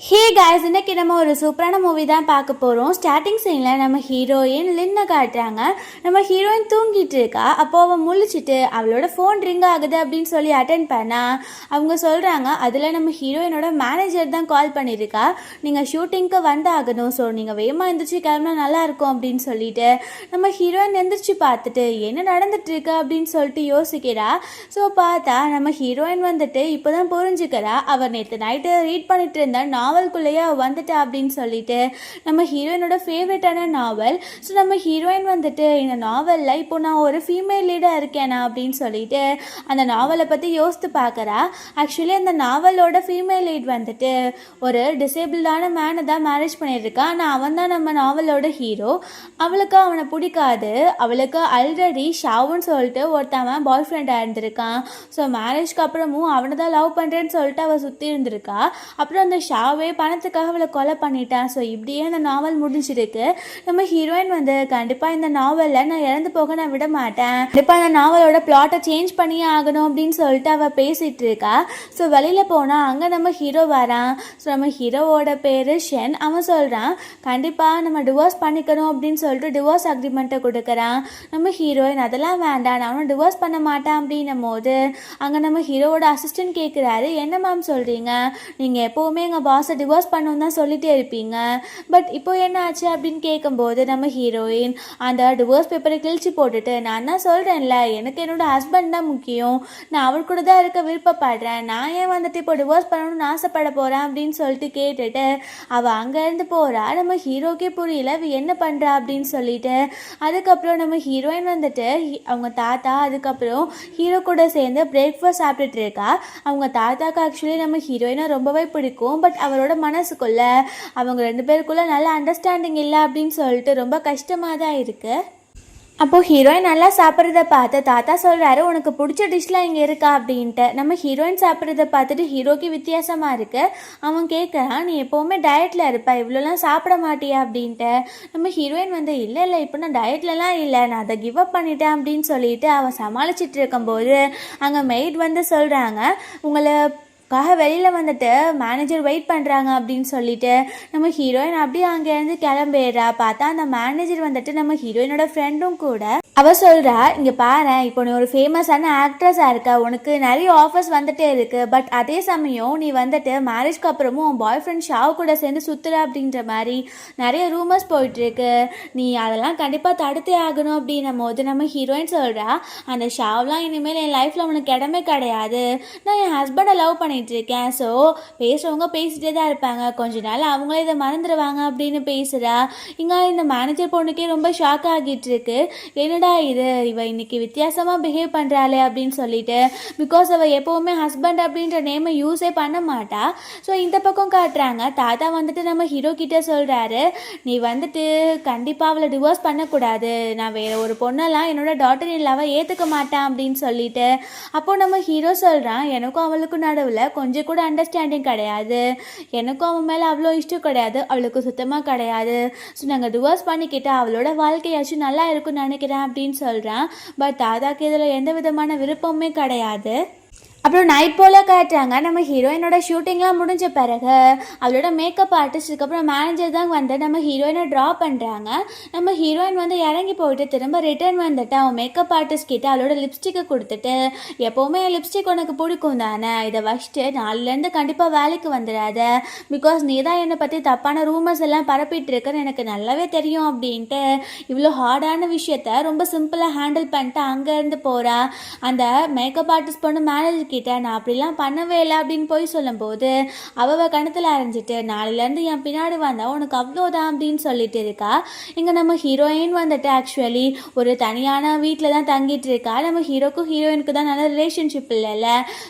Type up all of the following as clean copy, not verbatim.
Hey guys, இன்னைக்கு நம்ம ஒரு சூப்பரான மூவி தான் பார்க்க போகிறோம். ஸ்டார்டிங் சீனில் நம்ம ஹீரோயின் லின்னை காட்டுறாங்க. நம்ம ஹீரோயின் தூங்கிட்டு இருக்கா. அப்போ அவன் முழிச்சிட்டு அவளோட ஃபோன் ரிங் ஆகுது அப்படின்னு சொல்லி அட்டென்ட் பண்ணா. அவங்க சொல்கிறாங்க, அதில் நம்ம ஹீரோயினோட மேனேஜர் தான் கால் பண்ணியிருக்கா. நீங்கள் ஷூட்டிங்க்கு வந்தாகணும், ஸோ நீங்கள் வேகமாக எந்திரிச்சு கிளம்புனா நல்லாயிருக்கும் அப்படின்னு சொல்லிட்டு நம்ம ஹீரோயின் எந்திரிச்சு பார்த்துட்டு என்ன நடந்துட்டு இருக்கா அப்படின்னு சொல்லிட்டு யோசிக்கிறா. ஸோ பார்த்தா நம்ம ஹீரோயின் வந்துட்டு இப்போ தான் புரிஞ்சுக்கிறா. அவர் நேற்று நைட்டு ரீட் பண்ணிட்டு இருந்த நாவல்குள்ளேயே வந்துட்டா அப்படின்னு சொல்லிட்டு நம்ம ஹீரோயினோட ஃபேவரட்டான நாவல். ஸோ நம்ம ஹீரோயின் வந்துட்டு இந்த நாவலில் இப்போ நான் ஒரு ஃபீமேல் லீடாக இருக்கேனா அப்படின்னு சொல்லிட்டு அந்த நாவலை பற்றி யோசித்து பார்க்குறா. ஆக்சுவலி அந்த நாவலோட ஃபீமேல் லீட் வந்துட்டு ஒரு டிசேபிள்டான மேனை தான் மேரேஜ் பண்ணியிருக்கான். ஆனால் அவன் தான் நம்ம நாவலோட ஹீரோ. அவளுக்கு அவனை பிடிக்காது. அவளுக்கு ஆல்ரெடி ஷாவுன்னு சொல்லிட்டு ஒருத்தவன் பாய் ஃப்ரெண்டாக இருந்திருக்கான். ஸோ மேரேஜ்க்கு அப்புறமும் அவனை தான் லவ் பண்ணுறேன்னு சொல்லிட்டு அவள் சுற்றி இருந்திருக்கா. அப்புறம் அந்த ஷாவே பணத்துக்காக அவளை கொலை பண்ணிட்டான். ஸோ இப்படியே அந்த நாவல் முடிஞ்சிருக்கு. நம்ம ஹீரோயின் வந்து கண்டிப்பாக இந்த நாவலில் நான் இறந்து போக நான் விட மாட்டேன், கண்டிப்பாக இந்த நாவலோட பிளாட்டை சேஞ்ச் பண்ணியே ஆகணும் அப்படின்னு சொல்லிட்டு அவள் பேசிகிட்டு இருக்கா. ஸோ வெளியில் போனால் அங்கே நம்ம ஹீரோ வரான். ஸோ நம்ம ஹீரோவோட பேர் ஷென். அவன் சொல்கிறான், கண்டிப்பாக நம்ம டிவோர்ஸ் பண்ணிக்கணும் அப்படின்னு சொல்லிட்டு டிவோர்ஸ் அக்ரிமெண்ட்டை கொடுக்குறான். நம்ம ஹீரோயின் அதெல்லாம் வேண்டாம், நான் அவனும் டிவோர்ஸ் பண்ண மாட்டான் அப்படின்னும் போது அங்கே நம்ம ஹீரோவோட அசிஸ்டன்ட் கேட்குறாரு, என்ன மேம் சொல்கிறீங்க, நீங்கள் எப்போவுமே எங்கள் பாஸை டிவோர்ஸ் பண்ணணும் தான் சொல்லிகிட்டே இருப்பீங்க, பட் இப்போ என்ன ஆச்சு அப்படின்னு கேட்கும்போது நம்ம ஹீரோயின் அந்த டிவோர்ஸ் பேப்பரை கிழிச்சு போட்டுட்டு, நான் தான் சொல்கிறேன்ல எனக்கு என்னோட ஹஸ்பண்ட் தான் முக்கியம், நான் அவள் கூட தான் இருக்க விருப்பப்படுறேன், நான் ஏன் வந்துட்டு இப்போ டிவோர்ஸ் பண்ணணும்னு ஆசைப்பட போகிறேன் அப்படின்னு சொல்லிட்டு கேட்டுட்டு அவள் அங்கேருந்து போகிறா. நம்ம ஹீரோக்கே புரியல அவ என்ன பண்ணுறா அப்படின்னு சொல்லிட்டு. அதுக்கப்புறம் நம்ம ஹீரோயின் வந்துட்டு அவங்க தாத்தா அதுக்கப்புறம் ஹீரோ கூட சேர்ந்து பிரேக்ஃபாஸ்ட் சாப்பிட்டுட்டு இருக்கா. அவங்க தாத்தாக்கு ஆக்சுவலி நம்ம ஹீரோயினை ரொம்பவே பிடிக்கும். பட் அவரோட மனசுக்குள்ள அவங்க ரெண்டு பேருக்குள்ள நல்ல அண்டர்ஸ்டாண்டிங் இல்லை அப்படின்னு சொல்லிட்டு ரொம்ப கஷ்டமாக தான் இருக்குது. அப்போது ஹீரோயின் நல்லா சாப்பிட்றத பார்த்து தாத்தா சொல்கிறாரு, உனக்கு பிடிச்ச டிஷ்லாம் இங்கே இருக்கா அப்படின்ட்டு. நம்ம ஹீரோயின் சாப்பிட்றத பார்த்துட்டு ஹீரோக்கு வித்தியாசமாக இருக்குது. அவன் கேட்குறான், நீ எப்போவுமே டயட்டில் இருப்ப, இவ்வளோலாம் சாப்பிட மாட்டியா அப்படின்ட்டு. நம்ம ஹீரோயின் வந்து இல்லை இல்லை இப்போ நான் டயட்லலாம் இல்லை, நான் அதை கிவ் அப் பண்ணிட்டேன் அப்படின்னு சொல்லிட்டு அவன் சமாளிச்சிட்டு இருக்கும்போது அங்கே மெய்ட் வந்து சொல்கிறாங்க, வெளியில் வந்துட்டு மேனேஜர் வெயிட் பண்ணுறாங்க அப்படின்னு சொல்லிட்டு. நம்ம ஹீரோயின் அப்படியே அங்கேருந்து கிளம்பிடுறா. பார்த்தா அந்த மேனேஜர் வந்துட்டு நம்ம ஹீரோயினோட ஃப்ரெண்டும் கூட. அவ சொல்கிறா, இங்கே பாரு, இப்போ நீ ஒரு ஃபேமஸான ஆக்ட்ரஸாக இருக்க, உனக்கு நிறைய ஆஃபர்ஸ் வந்துட்டே இருக்குது, பட் அதே சமயம் நீ வந்துட்டு மேரேஜ்க்கு அப்புறமும் உன் பாய் ஃப்ரெண்ட் ஷாவ் கூட சேர்ந்து சுற்றுற அப்படின்ற மாதிரி நிறைய ரூமர்ஸ் போயிட்டுருக்கு, நீ அதெல்லாம் கண்டிப்பாக தடுத்தே ஆகணும் அப்படின்னும் போது நம்ம ஹீரோயின் சொல்கிறா, அந்த ஷாவ்லாம் இனிமேல் என் லைஃப்பில் உனக்கு இடமே கிடையாது, நான் என் ஹஸ்பண்டை லவ் பண்ணிகிட்ருக்கேன், ஸோ பேசுகிறவங்க பேசிகிட்டே தான் இருப்பாங்க, கொஞ்ச நாள் அவங்களே இதை மறந்துடுவாங்க அப்படின்னு பேசுகிறா. இங்கே இந்த மேனேஜர் பொண்ணுக்கே ரொம்ப ஷாக் ஆகிட்டு இருக்கு. என்னடா இது, இவ இன்னைக்கு வித்தியாசமாக பிஹேவ் பண்ணுறாளே அப்படின்னு சொல்லிட்டு. பிகாஸ் அவள் எப்போவுமே ஹஸ்பண்ட் அப்படின்ற நேமை யூஸே பண்ண மாட்டா. ஸோ இந்த பக்கம் காட்டுறாங்க, தாத்தா வந்துட்டு நம்ம ஹீரோ கிட்டே சொல்கிறாரு, நீ வந்துட்டு கண்டிப்பாக அவளை டிவோர்ஸ் பண்ணக்கூடாது, நான் வேறு ஒரு பொண்ணெல்லாம் என்னோட டாட்டர் இல்லாவை ஏற்றுக்க மாட்டேன் அப்படின்னு சொல்லிட்டு. அப்போது நம்ம ஹீரோ சொல்கிறான், எனக்கும் அவளுக்கும் நடுவில் கொஞ்சம் கூட அண்டர்ஸ்டாண்டிங் கிடையாது, எனக்கும் அவன் மேலே அவ்வளோ இஷ்டம் கிடையாது, அவளுக்கு சுத்தமாக கிடையாது, ஸோ நாங்கள் டிவோர்ஸ் பண்ணிக்கிட்டு அவளோட வாழ்க்கையாச்சும் நல்லா இருக்கும்னு நினைக்கிறேன் அப்படின்னு சொல்கிறான். பட் தாதாக்கு இதில் எந்த விதமான விருப்பமுமே கிடையாது. அப்புறம் நைட் போல் காட்டுறாங்க. நம்ம ஹீரோயினோட ஷூட்டிங்லாம் முடிஞ்ச பிறகு அவளோட மேக்கப் ஆர்டிஸ்ட்டுக்கு அப்புறம் மேனேஜர் தான் வந்து நம்ம ஹீரோயினை ட்ரா பண்ணுறாங்க. நம்ம ஹீரோயின் வந்து இறங்கி போயிட்டு திரும்ப ரிட்டர்ன் வந்துட்டு அவன் மேக்கப் ஆர்டிஸ்ட் கிட்ட அவளோட லிப்ஸ்டிக்கை கொடுத்துட்டு, எப்போவுமே லிப்ஸ்டிக் உனக்கு பிடிக்கும் தானே, இதை வச்சுட்டு நாளிலேருந்து கண்டிப்பாக வேலைக்கு வந்துடாத, பிகாஸ் நீ தான் என்னை பற்றி தப்பான ரூமர்ஸ் எல்லாம் பரப்பிட்டு இருக்குன்னு எனக்கு நல்லாவே தெரியும் அப்படின்ட்டு இவ்வளோ ஹார்டான விஷயத்த ரொம்ப சிம்பிளாக ஹேண்டில் பண்ணிட்டு அங்கேருந்து போகிறா. அந்த மேக்கப் ஆர்டிஸ்ட் பொண்ணு மேனேஜர் கிட்ட நான் அப்படிலாம் பண்ணவே இல்லை அப்படின்னு போய் சொல்லும்போது அவ கணத்தில் அரைஞ்சிட்டு, நாளிலேருந்து என் பின்னாடி வந்தால் உனக்கு அவ்வளோதான் அப்படின்னு சொல்லிட்டு இருக்கா. இங்கே நம்ம ஹீரோயின் வந்துட்டு ஆக்சுவலி ஒரு தனியான வீட்டில் தான் தங்கிட்டு இருக்கா. நம்ம ஹீரோக்கும் ஹீரோயினுக்கு தான் நல்ல ரிலேஷன்ஷிப் இல்லைல்ல.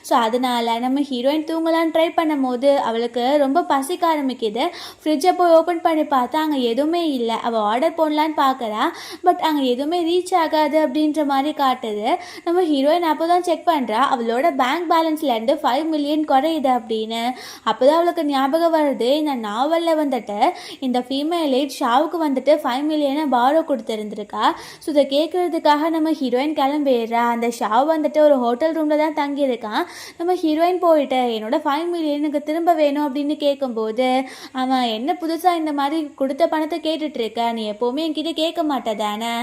ஸோ அதனால நம்ம ஹீரோயின் தூங்கலான்னு ட்ரை பண்ணும் போது அவளுக்கு ரொம்ப பசிக்க ஆரம்பிக்குது. ஃப்ரிட்ஜை போய் ஓப்பன் பண்ணி பார்த்தா அங்கே எதுவுமே இல்லை. அவள் ஆர்டர் போடலான்னு பார்க்குறா, பட் அங்கே எதுவுமே ரீச் ஆகாது அப்படின்ற மாதிரி காட்டுது. நம்ம ஹீரோயின் அப்போ தான் செக் பண்ணுறா, அவளோட பேங்க் பேலன்ஸ்லேருந்து 5 மில்லியன் குறையுது அப்படின்னு. அப்போ தான் அவளுக்கு ஞாபகம் வருது, இந்த நாவலில் வந்துட்டு இந்த ஃபீமேல் லீட் ஷாவுக்கு வந்துட்டு 5 மில்லியனை பாரோ கொடுத்துருந்துருக்கா. ஸோ இதை கேட்குறதுக்காக நம்ம ஹீரோயின் கிளம்பிடுறா. அந்த ஷாவ் வந்துட்டு ஒரு ஹோட்டல் ரூமில் தான் தங்கியிருக்கான். நம்ம ஹீரோயின் போயிட்டு என்னோட 5 மில்லியனுக்கு திரும்ப வேணும் அப்படின்னு கேட்கும்போது அவன் என்ன புதுசாக இந்த மாதிரி கொடுத்த பணத்தை கேட்டுட்டு இருக்க, நீ எப்போவுமே என்கிட்ட கேட்க மாட்டேதானே,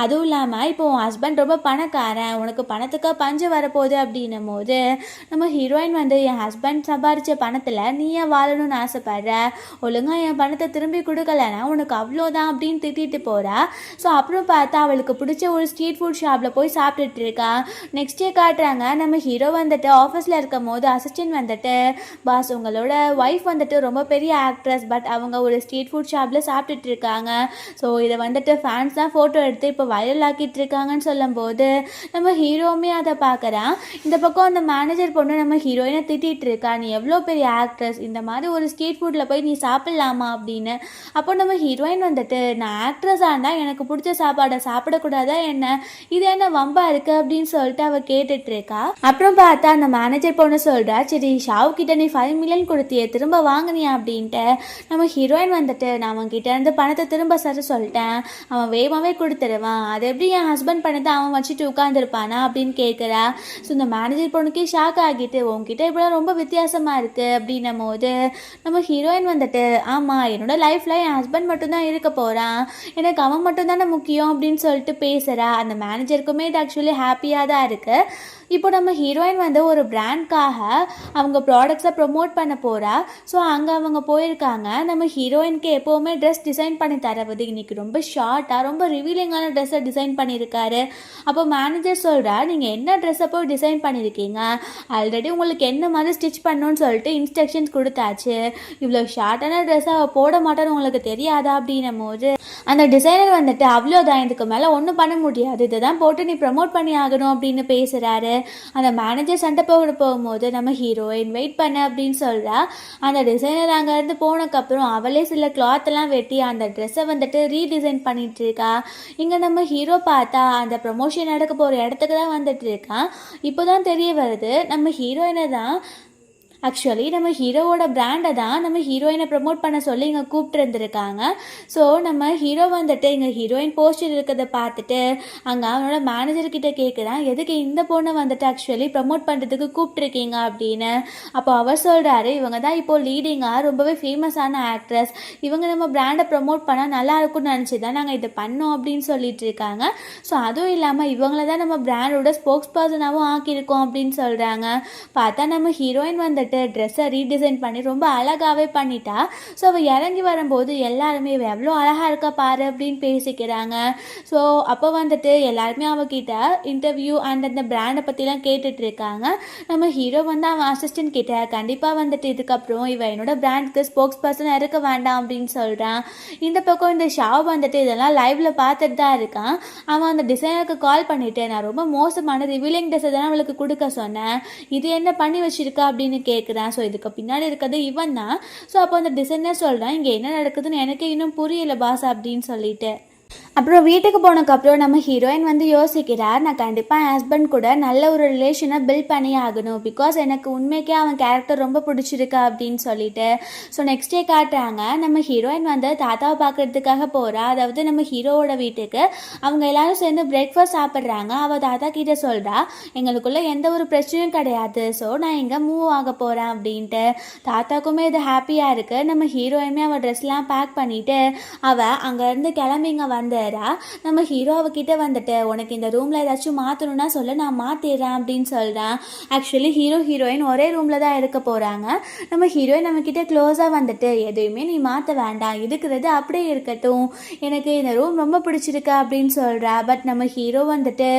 அதுவும் இல்லாமல் இப்போ உன் ஹஸ்பண்ட் ரொம்ப பணக்காரன், உனக்கு பணத்துக்காக பஞ்சு வரப்போகுது அப்படின்னும் போது நம்ம ஹீரோயின் வந்து என் ஹஸ்பண்ட் சம்பாரித்த பணத்தில் நீ ஏன் வாழணும்னு ஆசைப்படுற, ஒழுங்காக என் பணத்தை திரும்பி கொடுக்கலன்னா உனக்கு அவ்வளோதான் அப்படின்னு திட்டிட்டு போகிறா. ஸோ அப்புறம் பார்த்தா அவளுக்கு பிடிச்ச ஒரு ஸ்ட்ரீட் ஃபுட் ஷாப்பில் போய் சாப்பிட்டுட்டு இருக்கா. நெக்ஸ்ட் டே காட்டுறாங்க, நம்ம ஹீரோ வந்துட்டு ஆஃபீஸில் இருக்கும் போது அசிஸ்டன்ட் வந்துட்டு, பாஸ் உங்களோட ஒய்ஃப் வந்துட்டு ரொம்ப பெரிய ஆக்ட்ரஸ், பட் அவங்க ஒரு ஸ்ட்ரீட் ஃபுட் ஷாப்பில் சாப்பிட்டுட்டு இருக்காங்க, ஸோ இதை வந்துட்டு ஃபேன்ஸ் தான் ஃபோட்டோ எடுத்து இப்போ வைரல் ஆக்கிட்டு இருக்காங்கன்னு சொல்லும்போது நம்ம ஹீரோவுமே அதை பார்க்குறான். இந்த பக்கம் அந்த மேனேஜர் பொண்ணு நம்ம ஹீரோயினை திட்டிகிட்டு இருக்கா, நீ எவ்வளோ பெரிய ஆக்ட்ரஸ், இந்த மாதிரி ஒரு ஸ்ட்ரீட் ஃபுட்டில் போய் நீ சாப்பிட்லாமா அப்படின்னு. அப்போ நம்ம ஹீரோயின் வந்துட்டு, நான் ஆக்ட்ரஸாக இருந்தால் எனக்கு பிடிச்ச சாப்பாடை சாப்பிடக்கூடாதா என்ன, இது என்ன வம்பா இருக்கு அப்படின்னு சொல்லிட்டு அவள் கேட்டுட்டு இருக்கா. அப்புறம் பார்த்தா அந்த மேனேஜர் பொண்ணு சொல்கிறா, சரி ஷாவ் கிட்ட நீ 5 மில்லியன் கொடுத்தியே திரும்ப வாங்கினியா அப்படின்ட்டு. நம்ம ஹீரோயின் வந்துட்டு, நான் அவன்கிட்ட இருந்து பணத்தை திரும்ப சொல்லிட்டேன், அவன் வேகமாகவே கொடுத்துருவான், அது எப்படி என் ஹஸ்பண்ட் பணத்தை அவன் வச்சுட்டு உட்காந்துருப்பானா அப்படின்னு கேட்குறா. ஸோ இந்த மேனேஜர் பொண்ணுக்கே ஷாக் ஆகிட்டு, உங்ககிட்ட இப்படிலாம் ரொம்ப வித்தியாசமாக இருக்குது அப்படின்னும் போது நம்ம ஹீரோயின் வந்துட்டு, ஆமாம் என்னோட லைஃப்பில் என் ஹஸ்பண்ட் மட்டும்தான் இருக்க போகிறான், எனக்கு அவன் மட்டும் தானே முக்கியம் அப்படின்னு சொல்லிட்டு பேசுகிறா. அந்த மேனேஜருக்குமே இது ஆக்சுவலி ஹாப்பியாக தான் இருக்குது. இப்போ நம்ம ஹீரோயின் வந்து ஒரு பிராண்ட்காக அவங்க ப்ராடக்ட்ஸை ப்ரொமோட் பண்ண போகிறா. ஸோ அங்கே அவங்க போயிருக்காங்க. நம்ம ஹீரோயினுக்கு எப்போவுமே ட்ரெஸ் டிசைன் பண்ணி தரவது இன்றைக்கி ரொம்ப ஷார்ட்டாக ரொம்ப ரிவீலிங்கான ட்ரெஸ்ஸை டிசைன் பண்ணியிருக்காரு. அப்போ மேனேஜர் சொல்கிறா, நீங்கள் என்ன ட்ரெஸ்ஸை போய் டிசைன் பண்ணியிருக்கீங்க, ஆல்ரெடி உங்களுக்கு என்ன மாதிரி ஸ்டிச் பண்ணணும்னு சொல்லிட்டு இன்ஸ்ட்ரக்ஷன்ஸ் கொடுத்தாச்சு, இவ்வளோ ஷார்ட்டான ட்ரெஸ்ஸை அவள் போட மாட்டான்னு உங்களுக்கு தெரியாதா அப்படின்னும் போது அந்த டிசைனர் வந்துட்டு, அவ்வளோதான் இதுக்கு மேலே ஒன்றும் பண்ண முடியாது, இதை தான் போட்டு நீ ப்ரமோட் பண்ணி ஆகணும் அப்படின்னு பேசுகிறாரு. அந்த மேனேஜர் சண்டை போகும்போது நம்ம ஹீரோயின் வெயிட் பண்ண அப்படின்னு சொல்கிறா. அந்த டிசைனர் அங்கேருந்து போனதுக்கப்புறம் அவளே சில கிளாத்லாம் வெட்டி அந்த ட்ரெஸ்ஸை வந்துட்டு ரீடிசைன் பண்ணிட்டு இருக்கா. இங்கே நம்ம ஹீரோ பார்த்தா அந்த ப்ரமோஷன் நடக்க போகிற இடத்துக்கு தான் வந்துட்டு இருக்கான். இப்போ தான் தெரிய வருது நம்ம ஹீரோயினை தான் ஆக்சுவலி நம்ம ஹீரோவோட பிராண்டை தான் நம்ம ஹீரோயினை ப்ரமோட் பண்ண சொல்லி இங்கே கூப்பிட்டு இருந்திருக்காங்க. ஸோ நம்ம ஹீரோ வந்துட்டு இங்கே ஹீரோயின் போஸ்டர் இருக்கிறத பார்த்துட்டு அங்கே அவனோட மேனேஜர்கிட்ட கேட்குறான், எதுக்கு இந்த பொண்ணை வந்துட்டு ஆக்சுவலி ப்ரமோட் பண்ணுறதுக்கு கூப்பிட்ருக்கீங்க அப்படின்னு. அப்போ அவர் சொல்கிறாரு, இவங்க தான் இப்போது லீடிங்காக ரொம்பவே ஃபேமஸான ஆக்ட்ரஸ், இவங்க நம்ம பிராண்டை ப்ரமோட் பண்ணால் நல்லா இருக்கும்னு நினச்சி தான் நாங்கள் இதை பண்ணோம் அப்படின்னு சொல்லிட்டு இருக்காங்க. ஸோ அதுவும் இல்லாமல் இவங்கள தான் நம்ம பிராண்டோட ஸ்போக்ஸ் பர்சனாகவும் ஆக்கியிருக்கோம் அப்படின்னு சொல்கிறாங்க. பார்த்தா நம்ம ஹீரோயின் வந்துட்டு ட்ரெஸ்ஸை ரீடிசைன் பண்ணி ரொம்ப அழகாகவே பண்ணிட்டா. ஸோ அவள் இறங்கி வரும்போது எல்லாருமே எவ்வளோ அழகாக இருக்கா பாரு அப்படின்னு பேசிக்கிறாங்க. ஸோ அப்போ வந்துட்டு எல்லாருமே அவகிட்ட இன்டர்வியூ அண்ட் அந்த பிராண்டை பற்றிலாம் கேட்டுட்டு இருக்காங்க. நம்ம ஹீரோ வந்து அவன் அசிஸ்டன்ட் கிட்ட, கண்டிப்பாக வந்துட்டு இதுக்கப்புறம் இவன் என்னோட பிராண்டுக்கு ஸ்போக்ஸ் பர்சனாக இருக்க வேண்டாம் அப்படின்னு சொல்கிறான். இந்த பக்கம் இந்த ஷாவ் வந்துட்டு இதெல்லாம் லைவ்ல பார்த்துட்டு தான் இருக்கான். அவன் அந்த டிசைனருக்கு கால் பண்ணிட்டு, நான் ரொம்ப மோசமான ரிவீலிங் ட்ரெஸ்ஸை தான் அவளுக்கு கொடுக்க சொன்னேன், இது என்ன பண்ணி வச்சிருக்கா அப்படின்னு கேட்குறேன். ஸோ இதுக்கு பின்னாடி இருக்கிறது இவன் தான். ஸோ அப்போ அந்த டிசைனர் சொல்கிறான், இங்கே என்ன நடக்குதுன்னு எனக்கு இன்னும் புரியல பாஸ் அப்படின்னு சொல்லிட்டு. அப்புறம் வீட்டுக்கு போனதுக்கப்புறம் நம்ம ஹீரோயின் வந்து யோசிக்கிறார், நான் கண்டிப்பாக என் ஹஸ்பண்ட் கூட நல்ல ஒரு ரிலேஷனை பில்ட் பண்ணி ஆகணும், பிகாஸ் எனக்கு உண்மைக்கே அவன் கேரக்டர் ரொம்ப பிடிச்சிருக்கா அப்படின்னு சொல்லிட்டு. ஸோ நெக்ஸ்ட் டே காட்டுறாங்க, நம்ம ஹீரோயின் வந்து தாத்தாவை பார்க்கறதுக்காக போகிறா. அதாவது நம்ம ஹீரோவோட வீட்டுக்கு அவங்க எல்லாரும் சேர்ந்து பிரேக்ஃபாஸ்ட் சாப்பிட்றாங்க. அவள் தாத்தா கிட்டே சொல்கிறா, எங்களுக்குள்ளே எந்த ஒரு பிரச்சனையும் கிடையாது, ஸோ நான் இங்கே மூவ் ஆக போகிறேன் அப்படின்ட்டு. தாத்தாக்குமே இது ஹாப்பியாக இருக்குது. நம்ம ஹீரோயினுமே அவள் ட்ரெஸ்லாம் பேக் பண்ணிவிட்டு அவள் அங்கேருந்து கிளம்பிங்க வந்துடுறா. நம்ம ஹீரோ அவகிட்ட வந்துட்டு, உனக்கு இந்த ரூமில் ஏதாச்சும் மாற்றணும்னா சொல்ல, நான் மாற்றிடுறேன் அப்படின்னு சொல்கிறான். ஆக்சுவலி ஹீரோயின் ஒரே ரூமில் தான் இருக்க போகிறாங்க. நம்ம ஹீரோயின் நம்மக்கிட்ட க்ளோஸாக வந்துட்டு, எதையுமே நீ மாற்ற வேண்டாம், இருக்கிறது அப்படியே இருக்கட்டும், எனக்கு இந்த ரூம் ரொம்ப பிடிச்சிருக்கா அப்படின்னு சொல்கிறா. பட் நம்ம ஹீரோ வந்துட்டு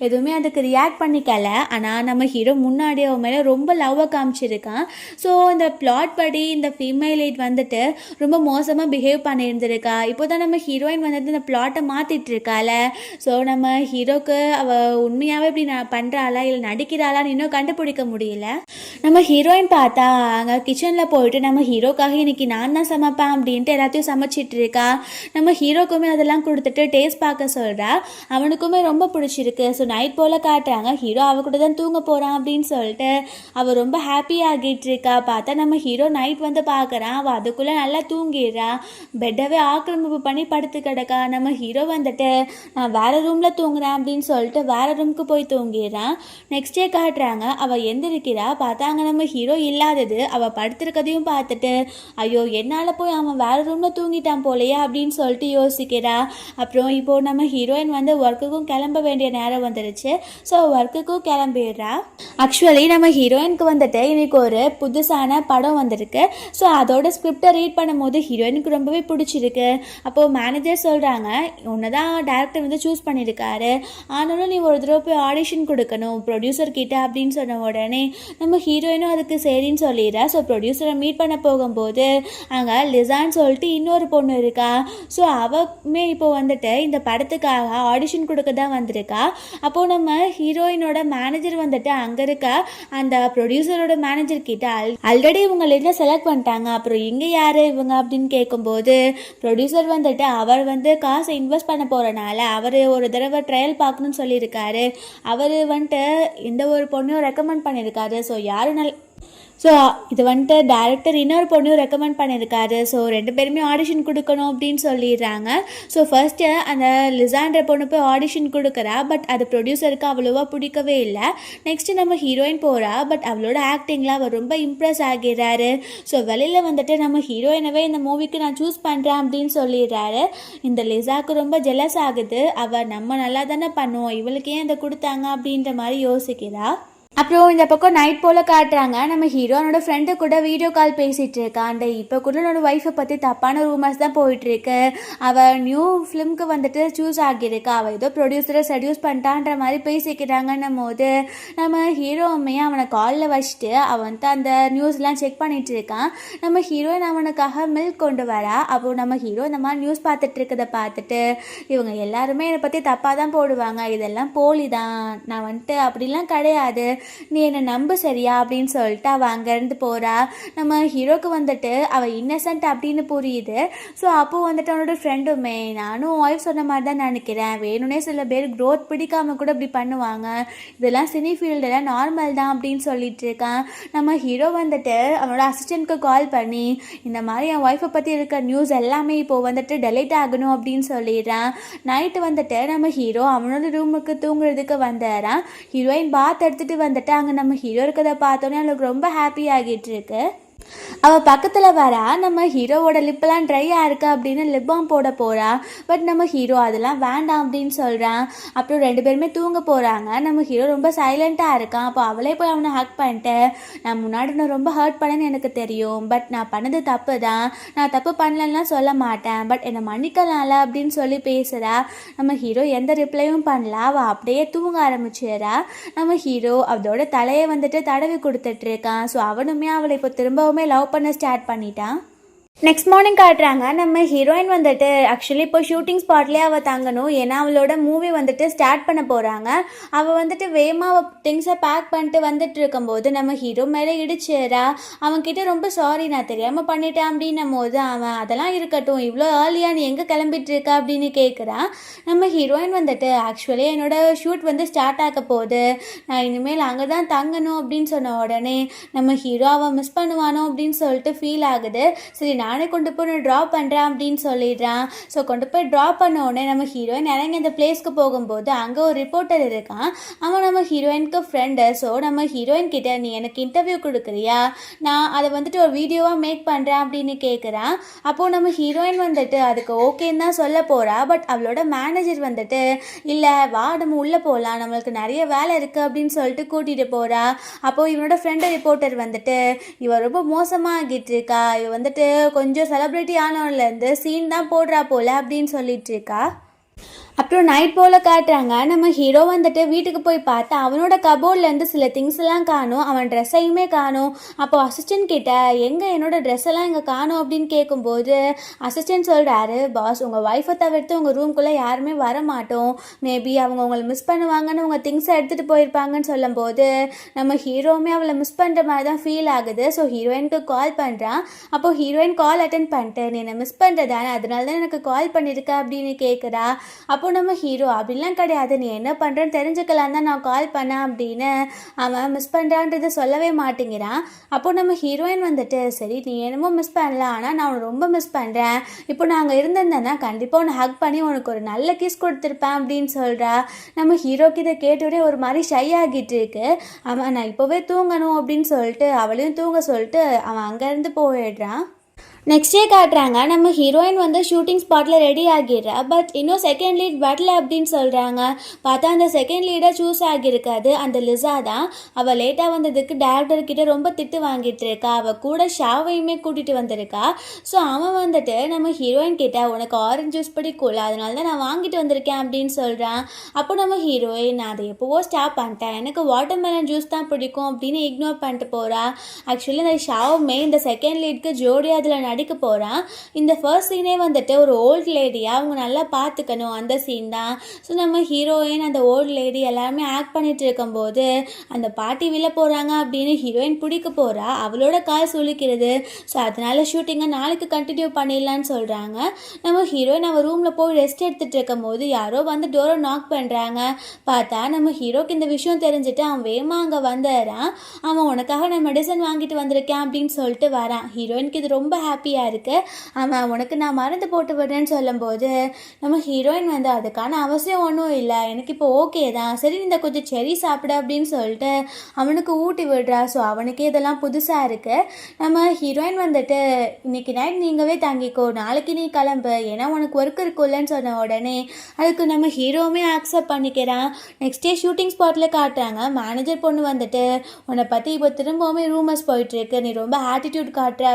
எதுவுமே அதுக்கு ரியாக்ட் பண்ணிக்கல. ஆனால் நம்ம ஹீரோ முன்னாடி அவன் மேலே ரொம்ப லவ்வை காமிச்சிருக்கான். ஸோ இந்த பிளாட் படி இந்த ஃபீமேல் லீட் வந்துட்டு ரொம்ப மோசமாக பிஹேவ் பண்ணியிருந்திருக்கா. இப்போ தான் நம்ம ஹீரோயின் வந்துட்டு இந்த பிளாட்டை மாற்றிட்டு இருக்கால. ஸோ நம்ம ஹீரோக்கு அவள் உண்மையாகவே இப்படி பண்ணுறாளா இல்லை நடிக்கிறாளான்னு இன்னும் கண்டுபிடிக்க முடியல. நம்ம ஹீரோயின் பார்த்தா அங்கே கிச்சனில் போயிட்டு நம்ம ஹீரோக்காக இன்னைக்கு நான் தான் சமைப்பேன் அப்படின்ட்டு எல்லாத்தையும் சமைச்சிட்டு இருக்கா. நம்ம ஹீரோக்குமே அதெல்லாம் கொடுத்துட்டு டேஸ்ட் பார்க்க சொல்கிறா. அவனுக்குமே ரொம்ப பிடிச்சிருக்கு. ஸோ நைட் போல் காட்டுறாங்க. ஹீரோ அவ கூட தான் தூங்க போகிறான் அப்படின்னு சொல்லிட்டு அவள் ரொம்ப ஹாப்பி ஆகிட்டு இருக்கா. பார்த்தா நம்ம ஹீரோ நைட் வந்து பார்க்குறான். அவள் அதுக்குள்ளே நல்லா தூங்கிடுறா. பெட்டவே ஆக்கிரமிப்பு பண்ணி படுத்து கிடக்கா. நம்ம ஹீரோ வந்துட்டு நான் வேறு ரூமில் தூங்குறேன் அப்படின்னு சொல்லிட்டு வேறு ரூமுக்கு போய் தூங்கிடுறான். நெக்ஸ்ட் டே காட்டுறாங்க. அவள் எந்திரிக்கிறா. பார்த்தாங்க நம்ம ஹீரோ இல்லாதது. அவள் படுத்துருக்கதையும் பார்த்துட்டு ஐயோ என்னால் போய் அவன் வேறு ரூமில் தூங்கிட்டான் போலையா அப்படின்னு சொல்லிட்டு யோசிக்கிறா. அப்புறம் இப்போது நம்ம ஹீரோயின் வந்து ஒர்க்குக்கும் கிளம்ப வேண்டிய நேரம் வந்துடுச்சு. ஸோ ஒர்க்குக்கும் கிளம்பிடுறா. ஆக்சுவலி நம்ம ஹீரோயினுக்கு வந்துட்டு இன்னைக்கு ஒரு புதுசான படம் வந்திருக்கு. ஸோ அதோட ஸ்கிரிப்டை ரீட் பண்ணும்போது ஹீரோயினுக்கு ரொம்பவே பிடிச்சிருக்கு. அப்போது மேனேஜர் சொல்கிறாங்க உன்னை தான் டேரக்டர் வந்து சூஸ் பண்ணியிருக்காரு, ஆனாலும் நீ ஒரு தடவை போய் ஆடிஷன் கொடுக்கணும் ப்ரொடியூசர் கிட்ட அப்படின்னு சொன்ன உடனே நம்ம ஹீரோயினும் அதுக்கு சரின்னு சொல்லிடுறா. ஸோ ப்ரொடியூசரை மீட் பண்ண போகும்போது அங்கே லிசான்னு சொல்லிட்டு இன்னொரு பொண்ணு இருக்கா. ஸோ அவமே இப்போ வந்துட்டு இந்த படத்துக்காக ஆடிஷன் கொடுக்க தான் வந்திருக்கா. அப்போது நம்ம ஹீரோயினோட மேனேஜர் வந்துட்டு அங்கே இருக்க அந்த ப்ரொடியூசரோட மேனேஜர் கிட்ட ஆல்ரெடி இவங்க லிஸ்ட்டில் செலக்ட் பண்ணிட்டாங்க, அப்புறம் இங்கே யார் இவங்க அப்படின்னு கேட்கும்போது ப்ரொடியூசர் வந்துட்டு அவர் வந்து காசை இன்வெஸ்ட் பண்ண போகிறனால அவர் ஒரு தடவை ட்ரையல் பார்க்கணும்னு சொல்லியிருக்காரு. அவர் வந்துட்டு இந்த ஒரு பொண்ணையும் ரெக்கமெண்ட் பண்ணியிருக்காரு. ஸோ யாரும் ஸோ இது வந்துட்டு டேரக்டர் இன்னொரு பொண்ணையும் ரெக்கமெண்ட் பண்ணியிருக்காரு. ஸோ ரெண்டு பேருமே ஆடிஷன் கொடுக்கணும் அப்படின்னு சொல்லிடுறாங்க. ஸோ ஃபர்ஸ்ட்டு அந்த லிசான்ற பொண்ணு போய் ஆடிஷன் கொடுக்குறா. பட் அது ப்ரொடியூசருக்கு அவ்வளோவா பிடிக்கவே இல்லை. நெக்ஸ்ட்டு நம்ம ஹீரோயின் போகிறா. பட் அவளோட ஆக்டிங்கில் அவர் ரொம்ப இம்ப்ரெஸ் ஆகிறாரு. ஸோ வெளியில் வந்துட்டு நம்ம ஹீரோயினவே இந்த மூவிக்கு நான் சூஸ் பண்ணுறேன் அப்படின்னு சொல்லிடுறாரு. இந்த லிசாவுக்கு ரொம்ப ஜெலஸ் ஆகுது. அவள் நம்ம நல்லா தானே பண்ணுவோம், இவளுக்கு ஏன் இதை கொடுத்தாங்க அப்படின்ற மாதிரி யோசிக்கிறா. அப்புறம் இந்த பக்கம் நைட் போல் காட்டுறாங்க. நம்ம ஹீரோனோட ஃப்ரெண்டு கூட வீடியோ கால் பேசிகிட்டு இருக்கா. அந்த இப்போ கூட என்னோட ஒய்ஃபை பற்றி தப்பான ரூமர்ஸ் தான் போயிட்டுருக்கு. அவள் நியூ ஃபிலிம்க்கு வந்துட்டு சூஸ் ஆகியிருக்கா. அவள் ஏதோ ப்ரொடியூசரை செடியூஸ் பண்ணிட்டான்ற மாதிரி பேசிக்கிறாங்கன்னும் போது நம்ம ஹீரோவுமே அவனை காலில் வச்சுட்டு அவன் வந்துட்டு அந்த நியூஸ்லாம் செக் பண்ணிகிட்டு இருக்கான். நம்ம ஹீரோயின் அவனுக்காக மில்க் கொண்டு வரா. அப்போது நம்ம ஹீரோ இந்த மாதிரி நியூஸ் பார்த்துட்டு இருக்கதை பார்த்துட்டு இவங்க எல்லாருமே என்னை பற்றி தப்பாக தான் போடுவாங்க, இதெல்லாம் போலி தான், நான் வந்துட்டு அப்படிலாம் கிடையாது, நீ என்னை நம்ப சரியா அப்படின்னு சொல்லிட்டு அவள் அங்கேருந்து போகிறா. நம்ம ஹீரோக்கு வந்துட்டு அவள் இன்னசென்ட் அப்படின்னு புரியுது. ஸோ அப்போது வந்துட்டு அவனோட ஃப்ரெண்டுமே நானும் ஒய்ஃப் சொன்ன மாதிரி தான் நினைக்கிறேன், வேணும்னே சில பேர் க்ரோத் பிடிக்காமல் கூட இப்படி பண்ணுவாங்க, இதெல்லாம் சினி ஃபீல்டில் நார்மல் தான் அப்படின்னு சொல்லிட்டு இருக்கான். நம்ம ஹீரோ வந்துட்டு அவனோட அசிஸ்டண்ட்க்கு கால் பண்ணி இந்த மாதிரி என் ஒய்ஃபை பற்றி இருக்க நியூஸ் எல்லாமே இப்போது வந்துட்டு டெலீட் ஆகணும் அப்படின்னு சொல்லிடுறான். நைட்டு வந்துட்டு நம்ம ஹீரோ அவனோட ரூமுக்கு தூங்குறதுக்கு வந்துடுறான். ஹீரோயின் பாத் எடுத்துகிட்டு வந்துட்டு அங்கே நம்ம ஹீரோ இருக்கிறத பார்த்தோன்னே அவளுக்கு ரொம்ப ஹாப்பி ஆகிட்டு இருக்கு. அவள் பக்கத்தில் வரா. நம்ம ஹீரோவோட லிப்பெல்லாம் ட்ரையாக இருக்குது அப்படின்னு லிப் பாம் போட போகிறா. பட் நம்ம ஹீரோ அதெல்லாம் வேண்டாம் அப்படின்னு சொல்கிறான். அப்புறம் ரெண்டு பேருமே தூங்க போகிறாங்க. நம்ம ஹீரோ ரொம்ப சைலண்ட்டாக இருக்கான். அப்போ அவளே போய் அவனை ஹக் பண்ணிட்டு நான் முன்னாடி நான் ரொம்ப ஹர்ட் பண்ணேன்னு எனக்கு தெரியும், பட் நான் பண்ணது தப்பு தான், நான் தப்பு பண்ணலன்னா சொல்ல மாட்டேன், பட் என்னை மன்னிக்கலாம்ல அப்படின்னு சொல்லி பேசுகிறா. நம்ம ஹீரோ எந்த ரிப்ளையும் பண்ணல. அவள் அப்படியே தூங்க ஆரம்பிச்சிடறா. நம்ம ஹீரோ அதோட தலையை வந்துட்டு தடவி கொடுத்துட்ருக்கான். ஸோ அவனுமே அவளை இப்போ திரும்பவும் லவ் பண்ண ஸ்டார்ட் பண்ணிட்டான். நெக்ஸ்ட் மார்னிங் காட்டுறாங்க. நம்ம ஹீரோயின் வந்துட்டு ஆக்சுவலி இப்போ ஷூட்டிங் ஸ்பாட்லேயே அவள் தங்கணும், ஏன்னா அவளோட மூவி வந்துட்டு ஸ்டார்ட் பண்ண போகிறாங்க. அவள் வந்துட்டு வேகமாக திங்ஸை பேக் பண்ணிட்டு வந்துட்டு இருக்கும்போது நம்ம ஹீரோ மேலே இடிச்சிடறா. அவன்கிட்ட ரொம்ப சாரி நான் தெரியாமல் பண்ணிட்டேன் அப்படின்னும் போது அவன் அதெல்லாம் இருக்கட்டும், இவ்வளோ ஏர்லியாக நீ எங்கே கிளம்பிட்டு இருக்க அப்படின்னு கேட்குறான். நம்ம ஹீரோயின் வந்துட்டு ஆக்சுவலி என்னோட ஷூட் வந்து ஸ்டார்ட் ஆக போகுது, நான் இனிமேல் அங்கே தான் தங்கணும் அப்படின்னு சொன்ன உடனே நம்ம ஹீரோ அவன் மிஸ் பண்ணுவானோ அப்படின்னு சொல்லிட்டு ஃபீல் ஆகுது. சரி நானே கொண்டு போய் நான் ட்ராப் பண்ணுறேன் அப்படின்னு சொல்லிடுறான். ஸோ கொண்டு போய் ட்ராப் பண்ண உடனே நம்ம ஹீரோயின் இறங்கி அந்த பிளேஸ்க்கு போகும்போது அங்கே ஒரு ரிப்போர்ட்டர் இருக்கான். அவன் நம்ம ஹீரோயினுக்கு ஃப்ரெண்டு. ஸோ நம்ம ஹீரோயின் கிட்ட நீ எனக்கு இன்டர்வியூ கொடுக்குறியா, நான் அதை வந்துட்டு ஒரு வீடியோவாக மேக் பண்ணுறேன் அப்படின்னு கேட்குறான். அப்போது நம்ம ஹீரோயின் வந்துட்டு அதுக்கு ஓகேன்னு தான் சொல்ல போகிறா. பட் அவளோட மேனேஜர் வந்துட்டு இல்லை வா நம்ம உள்ளே போகலாம், நம்மளுக்கு நிறைய வேலை இருக்குது அப்படின்னு சொல்லிட்டு கூட்டிகிட்டு போகிறா. அப்போது இவனோட ஃப்ரெண்டு ரிப்போர்ட்டர் வந்துட்டு இவ ரொம்ப மோசமாக ஆகிட்டு இருக்கா, இவ வந்துட்டு கொஞ்சம் செலிப்ரிட்டி ஆனவன்லேருந்து சீன் தான் போடுறா போல அப்படின்னு சொல்லிட்டு இருக்கா. அப்புறம் நைட் போல் காட்டுறாங்க. நம்ம ஹீரோ வந்துட்டு வீட்டுக்கு போய் பார்த்தா அவனோட கபோர்ட்லேருந்து சில திங்ஸ் எல்லாம் காணும். அவன் ட்ரெஸ்ஸையுமே காணும். அப்போ அசிஸ்டன்ட் கிட்ட எங்கே என்னோட ட்ரெஸ் எல்லாம் இங்கே காணும் அப்படின்னு கேட்கும்போது அசிஸ்டன்ட் சொல்கிறாரு, பாஸ் உங்கள் ஒய்ஃபை தவிர்த்து உங்கள் ரூம்குள்ளே யாருமே வர மாட்டோம், மேபி அவங்க உங்களை மிஸ் பண்ணுவாங்கன்னு உங்கள் திங்ஸை எடுத்துகிட்டு போயிருப்பாங்கன்னு சொல்லும்போது நம்ம ஹீரோவுமே அவளை மிஸ் பண்ணுற மாதிரி தான் ஃபீல் ஆகுது. ஸோ ஹீரோயினுக்கு கால் பண்ணுறான். அப்போது ஹீரோயின் கால் அட்டன் பண்ணிட்டு நீ என்னை மிஸ் பண்ணுறதானே, அதனால தான் எனக்கு கால் பண்ணியிருக்க அப்படின்னு கேட்குறா. அப்போ நம்ம ஹீரோ அப்படிலாம் கிடையாது, நீ என்ன பண்ணுறன்னு தெரிஞ்சுக்கலாம் தான் நான் கால் பண்ணேன் அப்படின்னு அவன் மிஸ் பண்ணுறான்றதை சொல்லவே மாட்டேங்கிறான். அப்போ நம்ம ஹீரோயின் வந்துட்டு சரி நீ என்னமோ மிஸ் பண்ணலாம், ஆனால் நான் உன்னை ரொம்ப மிஸ் பண்ணுறேன், இப்போ நாங்கள் இருந்திருந்தேன்னா கண்டிப்பாக உன்னை ஹக் பண்ணி உனக்கு ஒரு நல்ல கிஸ் கொடுத்துருப்பேன் அப்படின்னு சொல்கிறா. நம்ம ஹீரோக்கு இதை கேட்டோடனே ஒரு மாதிரி ஷை ஆகிட்டு இருக்கு. அவன் நான் இப்போவே தூங்கணும் அப்படின்னு சொல்லிட்டு அவளையும் தூங்க சொல்லிட்டு அவன் அங்கேருந்து போயிடுறான். நெக்ஸ்ட் டே காட்டுறாங்க. நம்ம ஹீரோயின் வந்து ஷூட்டிங் ஸ்பாட்டில் ரெடி ஆகிடுறா. பட் இன்னும் செகண்ட் லீட் வரல அப்படின்னு சொல்கிறாங்க. பார்த்தா அந்த செகண்ட் லீடை சூஸ் ஆகியிருக்காது, அந்த லிசா தான். அவள் லேட்டாக வந்ததுக்கு டேரக்டர்கிட்ட ரொம்ப திட்டு வாங்கிட்டு இருக்கா. அவள் கூட ஷாவையுமே கூட்டிகிட்டு வந்திருக்கா. ஸோ அவன் வந்துட்டு நம்ம ஹீரோயின் கிட்ட உனக்கு ஆரஞ்சு ஜூஸ் பிடிக்கும்ல, அதனால தான் நான் வாங்கிட்டு வந்திருக்கேன் அப்படின்னு சொல்கிறான். அப்போ நம்ம ஹீரோயின் நான் அதை எப்போவோ ஸ்டாப் பண்ணிட்டேன், எனக்கு வாட்டர்மெலன் ஜூஸ் தான் பிடிக்கும் அப்படின்னு இக்னோர் பண்ணிட்டு போகிறா. ஆக்சுவலி இந்த ஷாவுமே இந்த செகண்ட் லீட்க்கு ஜோடியாக அதில் நடிக்க போகிறான். இந்த ஃபர்ஸ்ட் சீனே வந்துட்டு ஒரு ஓல்ட் லேடியாக அவங்க நல்லா பார்த்துக்கணும் அந்த சீன் தான். ஸோ நம்ம ஹீரோயின் அந்த ஓல்ட் லேடி எல்லாருமே ஆக்ட் பண்ணிட்டு இருக்கும்போது அந்த பாட்டி விழ போகிறாங்க அப்படின்னு ஹீரோயின் பிடிக்க போகிறா. அவளோட கால் சுழிக்கிறது. ஸோ அதனால ஷூட்டிங்கை நாளைக்கு கண்டினியூ பண்ணிடலான்னு சொல்கிறாங்க. நம்ம ஹீரோயின் அவள் ரூமில் போய் ரெஸ்ட் எடுத்துகிட்டு இருக்கும் போது யாரோ வந்து டோரை நாக் பண்ணுறாங்க. பார்த்தா நம்ம ஹீரோக்கு இந்த விஷயம் தெரிஞ்சுட்டு அவன் வேகமாக அங்கே வந்துடுறான். அவன் உனக்காக நான் மெடிசன் வாங்கிட்டு வந்திருக்கேன் அப்படின்னு சொல்லிட்டு வரான். ஹீரோயினுக்கு இது ரொம்ப ஹாப்பியாக இருக்குது. ஆமாம் உனக்கு நான் மருந்து போட்டு விடுறேன்னு சொல்லும்போது நம்ம ஹீரோயின் வந்து அதுக்கான அவசியம் ஒன்றும் இல்லை, எனக்கு இப்போ ஓகே தான், சரி இந்த கொஞ்சம் செரி சாப்பிட அப்படின்னு சொல்லிட்டு அவனுக்கு ஊட்டி விடுறா. ஸோ அவனுக்கே இதெல்லாம் புதுசாக இருக்குது. நம்ம ஹீரோயின் வந்துட்டு இன்னைக்கு நைட் நீங்கவே தங்கிக்கோ, நாளைக்கு நீ கிளம்பு, ஏன்னா உனக்கு ஒர்க் இருக்குல்லன்னு சொன்ன உடனே அதுக்கு நம்ம ஹீரோவுமே அக்செப்ட் பண்ணிக்கிறான். நெக்ஸ்ட் டே ஷூட்டிங் ஸ்பாட்டில் காட்டுறாங்க. மேனேஜர் பொண்ணு வந்துட்டு உன்னை பற்றி இப்போ திரும்பவுமே ரூமர்ஸ் போயிட்டுருக்கு, நீ ரொம்ப ஆட்டிடியூட் காட்டுற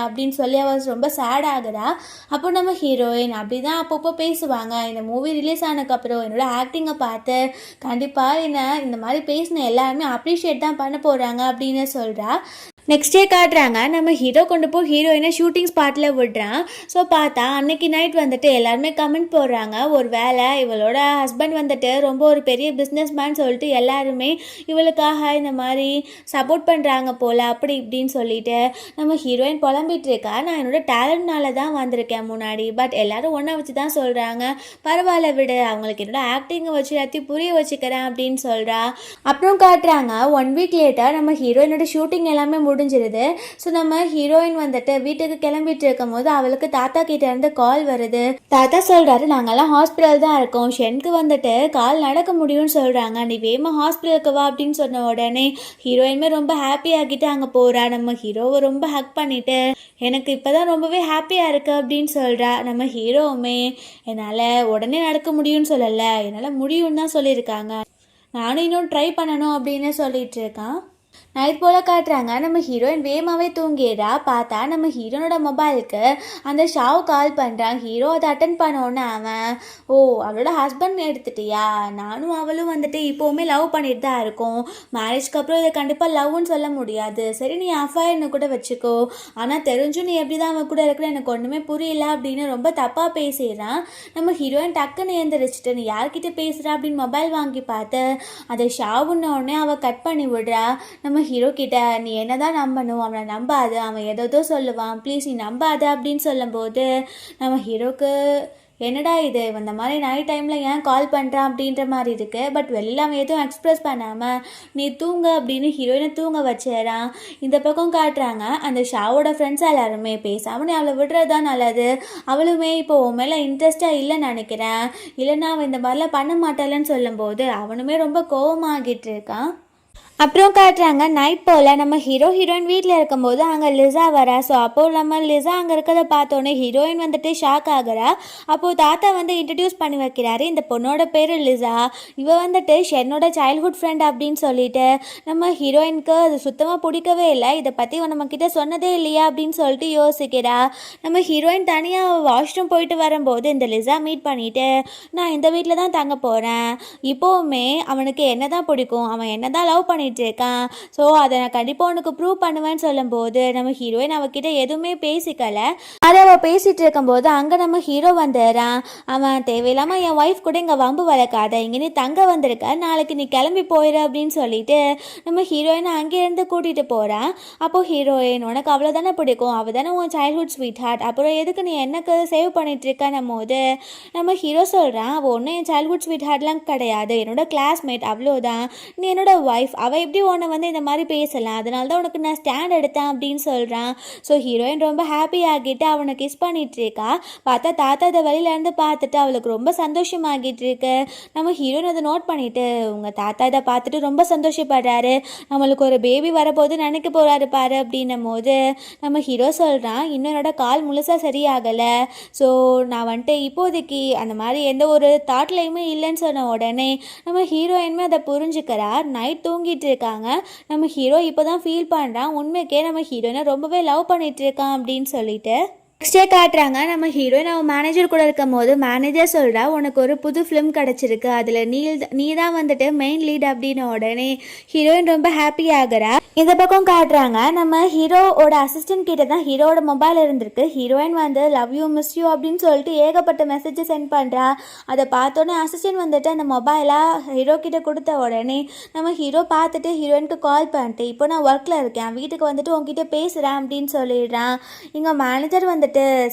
அப்படின்னு சொல்லி அவள் ரொம்ப சேட் ஆகுறா. அப்போ நம்ம ஹீரோயின் அப்படி தான் அப்பப்போ பேசுவாங்க. இந்த மூவி ரிலீஸ் ஆனதுக்கப்புறம் என்னோட ஆக்டிங்கை பார்த்து கண்டிப்பாக என்ன இந்த மாதிரி பேசின எல்லாருமே அப்ரிஷியேட் தான் பண்ண போகிறாங்க அப்படின்னு சொல்கிறா. நெக்ஸ்ட் டே காட்டுறாங்க. நம்ம ஹீரோ கொண்டு போய் ஹீரோயினை ஷூட்டிங் ஸ்பாட்டில் விடுறான். ஸோ பார்த்தா அன்னைக்கு நைட் வந்துட்டு எல்லாருமே கமெண்ட் போடுறாங்க, ஒரு வேளை இவளோட ஹஸ்பண்ட் வந்துட்டு ரொம்ப ஒரு பெரிய பிஸ்னஸ் மேன் சொல்லிட்டு எல்லாருமே இவளுக்காக இந்த மாதிரி சப்போர்ட் பண்ணுறாங்க போல் அப்படி இப்படின்னு சொல்லிட்டு நம்ம ஹீரோயின் புலம்பிட்டு இருக்கா. நான் என்னோட டேலண்ட்னால தான் வந்திருக்கேன் முன்னாடி, பட் எல்லாரும் ஒன்றா வச்சு தான் சொல்கிறாங்க, பரவாயில்ல விடு, அவங்களுக்கு என்னோட ஆக்டிங்கை வச்சு எல்லாத்தையும் புரிய வச்சுக்கிறேன் அப்படின்னு சொல்கிறா. அப்புறம் காட்டுறாங்க 1 வீக் லேட்டர் நம்ம ஹீரோயினோட ஷூட்டிங் எல்லாமே முடிஞ்சிருது. ஸோ நம்ம ஹீரோயின் வந்துட்டு வீட்டுக்கு கிளம்பிட்டு இருக்கும் போது அவளுக்கு தாத்தா கிட்ட இருந்து கால் வருது. தாத்தா சொல்றாரு, நாங்கெல்லாம் ஹாஸ்பிட்டல் தான் இருக்கோம், ஷென்க்கு வந்துட்டு கால் நடக்க முடியும்னு சொல்றாங்க, நீ வேமா ஹாஸ்பிட்டலுக்கு வா அப்படின்னு சொன்ன உடனே ஹீரோயினுமே ரொம்ப ஹாப்பி ஆகிட்டு அங்கே போறா. நம்ம ஹீரோவை ரொம்ப ஹக் பண்ணிட்டு எனக்கு இப்போதான் ரொம்பவே ஹாப்பியாக இருக்கு அப்படின்னு சொல்கிறா. நம்ம ஹீரோவுமே என்னால் உடனே நடக்க முடியும்னு சொல்லலை, என்னால் முடியும்னு தான் சொல்லியிருக்காங்க, நானும் இன்னும் ட்ரை பண்ணணும் அப்படின்னு சொல்லிட்டு இருக்கான். நைட் போல் காட்டுறாங்க. நம்ம ஹீரோயின் வேகமாகவே தூங்கிடுறா. பார்த்தா நம்ம ஹீரோனோட மொபைலுக்கு அந்த ஷாவ் கால் பண்ணுறான். ஹீரோ அதை அட்டன் பண்ணோன்னே அவன் ஓ அவளோட ஹஸ்பண்ட் எடுத்துட்டியா, நானும் அவளும் வந்துட்டு இப்போவுமே லவ் பண்ணிட்டு தான் இருக்கோம், மேரேஜ்க்கு அப்புறம் இதை கண்டிப்பாக லவ்னு சொல்ல முடியாது, சரி நீ அஃபயர்னு கூட வச்சுக்கோ, ஆனால் தெரிஞ்சும் நீ எப்படி தான் அவன் கூட இருக்கிற எனக்கு ஒன்றுமே புரியல அப்படின்னு ரொம்ப தப்பாக பேசிடுறான். நம்ம ஹீரோயின் டக்குன்னு எழுந்திரிச்சிட்டு நீ யார்கிட்ட பேசுகிறா அப்படின்னு மொபைல் வாங்கி பார்த்து அதை ஷாவுன்னொடனே அவள் கட் பண்ணி விடுறா. நம்ம ஹீரோ கிட்ட நீ என்னதான் நம்பணும், அவனை நம்பாத, அவன் ஏதோ சொல்லுவான், ப்ளீஸ் நீ நம்பாத அப்படின்னு சொல்லும்போது நம்ம ஹீரோக்கு என்னடா இது இந்த மாதிரி நைட் டைமில் ஏன் கால் பண்ணுறான் அப்படின்ற மாதிரி இருக்குது. பட் வெளியில் அவன் எதுவும் எக்ஸ்ப்ரெஸ் பண்ணாமல் நீ தூங்க அப்படின்னு ஹீரோயினை தூங்க வச்சிடறான். இந்த பக்கம் காட்டுறாங்க அந்த ஷாவோட ஃப்ரெண்ட்ஸ் எல்லாருமே பேசாமல் நீ அவளை விடுறது தான் நல்லது, அவளுமே இப்போ உன் மேலே இன்ட்ரெஸ்டாக இல்லைன்னு நினைக்கிறேன், இல்லைன்னா அவன் இந்த மாதிரிலாம் பண்ண மாட்டாளன்னு சொல்லும்போது அவனுமே ரொம்ப கோவமாகிட்டு இருக்கான். அப்புறம் காட்டுறாங்க நைட் போல் நம்ம ஹீரோயின் வீட்டில் இருக்கும்போது அங்கே லிசா வரா. ஸோ அப்போது நம்ம லிசா அங்கே இருக்கிறத பார்த்தோன்னே ஹீரோயின் வந்துட்டு ஷாக் ஆகுறா. அப்போது தாத்தா வந்து இன்ட்ரடியூஸ் பண்ணி வைக்கிறாரு, இந்த பொண்ணோட பேர் லிசா, இவ வந்துட்டு என்னோட சைல்ட்ஹுட் ஃப்ரெண்ட் அப்படின்னு சொல்லிட்டு. நம்ம ஹீரோயினுக்கு அது சுத்தமாக பிடிக்கவே இல்லை, இதை பற்றி நம்மக்கிட்ட சொன்னதே இல்லையா அப்படின்னு சொல்லிட்டு யோசிக்கிறா. நம்ம ஹீரோயின் தனியாக வாஷ்ரூம் போயிட்டு வரும்போது இந்த லிசா மீட் பண்ணிவிட்டு, நான் இந்த வீட்டில் தான் தங்க போகிறேன், இப்போவுமே அவனுக்கு என்ன தான் பிடிக்கும், அவன் என்ன தான் லவ் பண்ணி இருக்கான், ஸோ அதை நான் கண்டிப்பாக உனக்கு ப்ரூவ் பண்ணுவேன்னு சொல்லும்போது நம்ம ஹீரோயின் அவகிட்ட எதுவுமே பேசிக்கல. அதை அவள் பேசிகிட்டு இருக்கும்போது அங்கே நம்ம ஹீரோ வந்துடுறான். அவன் தேவையில்லாமல் என் ஒய்ஃப் கூட இங்கே வம்பு வளர்க்காத, இங்கே நீ தங்க வந்திருக்க, நாளைக்கு நீ கிளம்பி போயிடு அப்படின்னு சொல்லிட்டு நம்ம ஹீரோயினை அங்கேருந்து கூட்டிகிட்டு போகிறான். அப்போது ஹீரோயின் உனக்கு அவ்வளோ தானே பிடிக்கும், அவள் தானே உன் சைல்ட்ஹுட் ஸ்வீட் ஹார்ட், அப்புறம் எதுக்கு நீ எனக்கு சேவ் பண்ணிட்டு இருக்கன்னும் போது நம்ம ஹீரோ சொல்கிறான், அவள் ஒன்றும் என் சைல்ட்ஹுட் ஸ்வீட் ஹார்ட்லாம் கிடையாது, என்னோட கிளாஸ்மேட் அவ்வளோதான், நீ என்னோட ஒய்ஃப், அவள் எப்படி உன்னை வந்து இந்த மாதிரி பேசலாம், அதனால தான் உனக்கு நான் ஸ்டாண்ட் எடுத்தேன் அப்படின்னு சொல்கிறான். ஸோ ஹீரோயின் ரொம்ப ஹாப்பி ஆகிட்டு அவனை கிஸ் பண்ணிட்டு இருக்கா. பார்த்தா தாத்தா அதை வெளியிலேருந்து பார்த்துட்டு அவளுக்கு ரொம்ப சந்தோஷமாகிட்டு இருக்கு. நம்ம ஹீரோயின் அதை நோட் பண்ணிட்டு உங்கள் தாத்தா இதை பார்த்துட்டு ரொம்ப சந்தோஷப்படுறாரு, நம்மளுக்கு ஒரு பேபி வரப்போது நினைக்க போகிறாரு பாரு அப்படின்னும் போது நம்ம ஹீரோ சொல்கிறான், இன்னும் என்னோட கால் முழுசாக சரியாகலை, ஸோ நான் வந்துட்டு இப்போதைக்கு அந்த மாதிரி எந்த ஒரு தாட்லையுமே இல்லைன்னு சொன்ன உடனே நம்ம ஹீரோயினுமே அதை புரிஞ்சுக்கிறா. நைட் தூங்கிட்டு இருக்காங்க. நம்ம ஹீரோ இப்போதான் ஃபீல் பண்ணுறான், உண்மைக்கே நம்ம ஹீரோயினை ரொம்பவே லவ் பண்ணிட்டு இருக்கான் அப்படின்னு சொல்லிட்டு. நெக்ஸ்டே காட்டுறாங்க நம்ம ஹீரோயின் அவன் மேனேஜர் கூட இருக்கும் போது மேனேஜர் சொல்கிறா, உனக்கு ஒரு புது ஃபிலிம் கிடச்சிருக்கு, அதில் நீ தான் வந்துட்டு மெயின் லீட் அப்படின்னு உடனே ஹீரோயின் ரொம்ப ஹாப்பி ஆகுறா. இந்த பக்கம் காட்டுறாங்க நம்ம ஹீரோவோட அசிஸ்டன்ட் கிட்ட தான் ஹீரோவோட மொபைல் இருந்திருக்கு. ஹீரோயின் வந்து லவ் யூ மிஸ் யூ அப்படின்னு சொல்லிட்டு ஏகப்பட்ட மெசேஜ் சென்ட் பண்ணுறா. அதை பார்த்தோன்னே அசிஸ்டன்ட் வந்துட்டு அந்த மொபைலாக ஹீரோ கிட்ட கொடுத்த உடனே நம்ம ஹீரோ பார்த்துட்டு ஹீரோயினுக்கு கால் பண்ணிட்டு, இப்போ நான் ஒர்க்கில் இருக்கேன், வீட்டுக்கு வந்துட்டு உங்ககிட்ட பேசுகிறேன் அப்படின்னு சொல்லிடுறான். இங்கே மேனேஜர் வந்துட்டு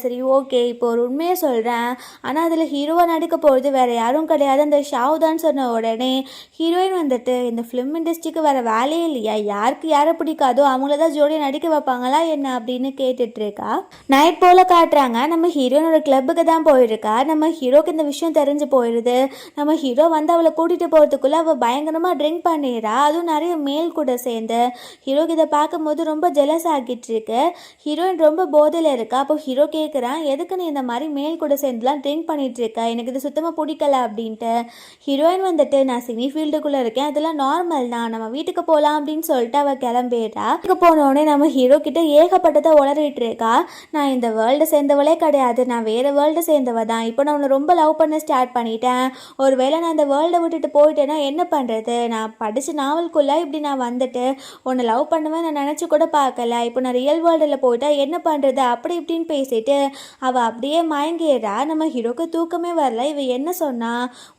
சரி ஓகே இப்போ ஒரு உண்மையை சொல்கிறேன், ஆனால் அதில் ஹீரோவாக நடிக்க போகிறது வேறு யாரும் கிடையாது, அந்த ஷாவ் தான் சொன்ன உடனே ஹீரோயின் வந்துட்டு இந்த ஃபிலிம் இண்டஸ்ட்ரிக்கு வேறு வேலையே இல்லையா, யாருக்கு யாரை பிடிக்காதோ அவங்கள தான் ஜோடியாக நடிக்க வைப்பாங்களா என்ன அப்படின்னு கேட்டுட்ருக்கா. நைட் போல் காட்டுறாங்க நம்ம ஹீரோயின் ஒரு கிளப்புக்கு தான் போயிருக்கா. நம்ம ஹீரோக்கு இந்த விஷயம் தெரிஞ்சு போயிடுது. நம்ம ஹீரோ வந்து அவளை கூட்டிகிட்டு போகிறதுக்குள்ளே அவள் பயங்கரமாக ட்ரிங்க் பண்ணிடுறா, அதுவும் நிறைய மேல் கூட சேர்ந்து. ஹீரோக்கு இதை பார்க்கும்போது ரொம்ப ஜெலஸ் ஆகிட்டு இருக்கு. ஹீரோயின் ரொம்ப போதையில் இருக்கா. அப்போ ஹீரோ கேட்குறான், எதுக்கு நீ இந்த மாதிரி மேல் கூட சேர்ந்துலாம் ட்ரிங்க் பண்ணிட்டு இருக்க, எனக்கு இது சுத்தமாக பிடிக்கல அப்படின்ட்டு. ஹீரோயின் வந்துட்டு நான் சினி ஃபீல்டுக்குள்ளே இருக்கேன், அதெல்லாம் நார்மல் தான், நம்ம வீட்டுக்கு போகலாம் அப்படின்னு சொல்லிட்டு அவள் கிளம்பிடுறா. வீட்டுக்கு போனோடனே நம்ம ஹீரோ கிட்ட ஏகப்பட்டதை உளறிட்டு இருக்கா. நான் இந்த வேர்ல்டை சேர்ந்தவளே கிடையாது, நான் வேறு வேர்ல்டை சேர்ந்தவ தான், இப்போ நான் உன்னை ரொம்ப லவ் பண்ண ஸ்டார்ட் பண்ணிட்டேன், ஒருவேளை நான் இந்த வேர்ல்டை விட்டுட்டு போயிட்டேன்னா என்ன பண்ணுறது, நான் படித்த நாவலுக்குள்ளே இப்படி நான் வந்துட்டு உன்னை லவ் பண்ணுவேன் நான் நினச்சி கூட பார்க்கல, இப்போ நான் ரியல் வேர்ல்டில் போயிட்டா என்ன பண்ணுறது அப்படி இப்படின்னு பேசிட்டு அவள் அப்படியே மயங்கிடுறா. நம்ம ஹீரோக்கு தூக்கமே வரல, இவ என்ன சொன்னா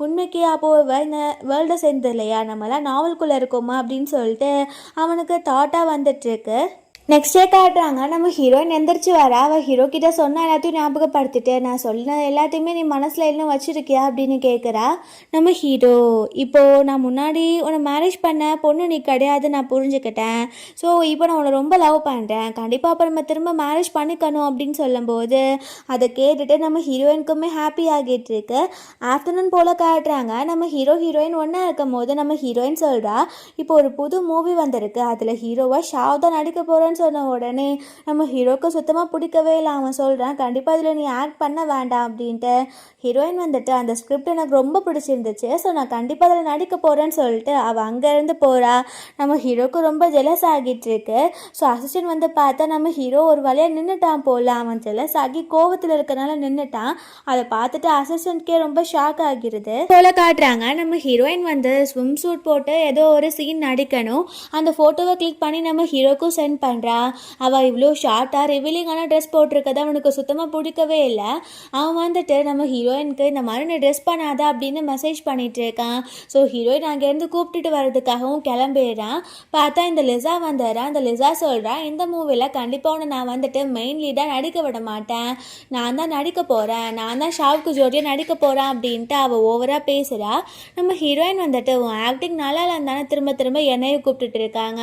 உண்மைக்கு அப்போ இவ இந்த வேர்ல்டை சேர்ந்தது இல்லையா, நம்மளாம் நாவலுக்குள்ளே இருக்கோமா அப்படின்னு சொல்லிட்டு அவனுக்கு தாட்டாக வந்துட்டுருக்கு. நெக்ஸ்ட் டே காட்டுறாங்க நம்ம ஹீரோயின் எந்திரிச்சு வரா. அவள் ஹீரோ கிட்ட சொன்ன எல்லாத்தையும் ஞாபகப்படுத்திட்டு நான் சொன்ன எல்லாத்தையுமே நீ மனசில் என்ன வச்சுருக்கியா அப்படின்னு கேட்குறா. நம்ம ஹீரோ இப்போது நான் முன்னாடி உன்னை மேரேஜ் பண்ண பொண்ணு நீ கிடையாது நான் புரிஞ்சுக்கிட்டேன், ஸோ இப்போ நான் உன்னை ரொம்ப லவ் பண்ணுறேன், கண்டிப்பாக அப்புறம் நம்ம திரும்ப மேரேஜ் பண்ணிக்கணும் அப்படின்னு சொல்லும்போது அதை கேட்டுட்டு நம்ம ஹீரோயினுக்குமே ஹாப்பி ஆகிட்டு இருக்கு. ஆஃப்டர்நூன் போல் காட்டுறாங்க நம்ம ஹீரோயின் ஒன்றா இருக்கும் போது நம்ம ஹீரோயின் சொல்கிறா, இப்போ ஒரு புது மூவி வந்திருக்கு, அதில் ஹீரோவாக ஷாவ் தான் நடிக்க போகிறேன்னு சொன்ன உடனே நம்ம ஹீரோக்கு சுத்தமாக பிடிக்கவே இல்லை. அவன் சொல்கிறான், கண்டிப்பாக இதில் நீ ஆக்ட் பண்ண வேண்டாம் அப்படின்ட்டு. ஹீரோயின் வந்துட்டு அந்த ஸ்கிரிப்ட் எனக்கு ரொம்ப பிடிச்சிருந்துச்சு, ஸோ நான் கண்டிப்பாக அதில் நடிக்க போகிறேன்னு சொல்லிட்டு அவள் அங்கேருந்து போகிறா. நம்ம ஹீரோக்கு ரொம்ப ஜெலஸ் ஆகிட்டு இருக்கு. ஸோ அசிஸ்டன்ட் வந்து பார்த்தா நம்ம ஹீரோ ஒரு வழியாக நின்றுட்டான் போல், அவன் ஜெலஸ் ஆகி கோவத்தில் இருக்கனால நின்றுட்டான். அதை பார்த்துட்டு அசிஸ்டன்ட்கே ரொம்ப ஷாக் ஆகிருது. போல காட்டுறாங்க நம்ம ஹீரோயின் வந்து ஸ்விம் சூட் போட்டு ஏதோ ஒரு சீன் நடிக்கணும், அந்த ஃபோட்டோவை கிளிக் பண்ணி நம்ம ஹீரோக்கும் சென்ட் பண்ணுறா. அவள் இவ்வளோ ஷார்ட்டாக ரிவீலிங்கான ட்ரெஸ் போட்டிருக்கதை அவனுக்கு சுத்தமாக பிடிக்கவே இல்லை. அவன் வந்துட்டு நம்ம ஹீரோயினுக்கு இந்த மாதிரி நீ ட்ரெஸ் பண்ணாத அப்படின்னு மெசேஜ் பண்ணிட்டு இருக்கான். ஸோ ஹீரோயின் அங்கேருந்து கூப்பிட்டுட்டு வர்றதுக்காகவும் கிளம்பிடுறான். பார்த்தா இந்த லிசா வந்துடுறான். அந்த லிசா சொல்கிறான், இந்த மூவியில் கண்டிப்பாக ஒன்று நான் வந்துட்டு மெயின் லீடாக நடிக்க விட மாட்டேன், நான் தான் நடிக்க போகிறேன், நான் தான் ஷாவுக்கு ஜோடியாக நடிக்க போகிறேன் அப்படின்ட்டு அவள் ஓவராக பேசுகிறா. நம்ம ஹீரோயின் வந்துட்டு உன் ஆக்டிங் நல்லா இல்லைன்னு தானே திரும்ப திரும்ப என்னையை கூப்பிட்டுட்டு இருக்காங்க,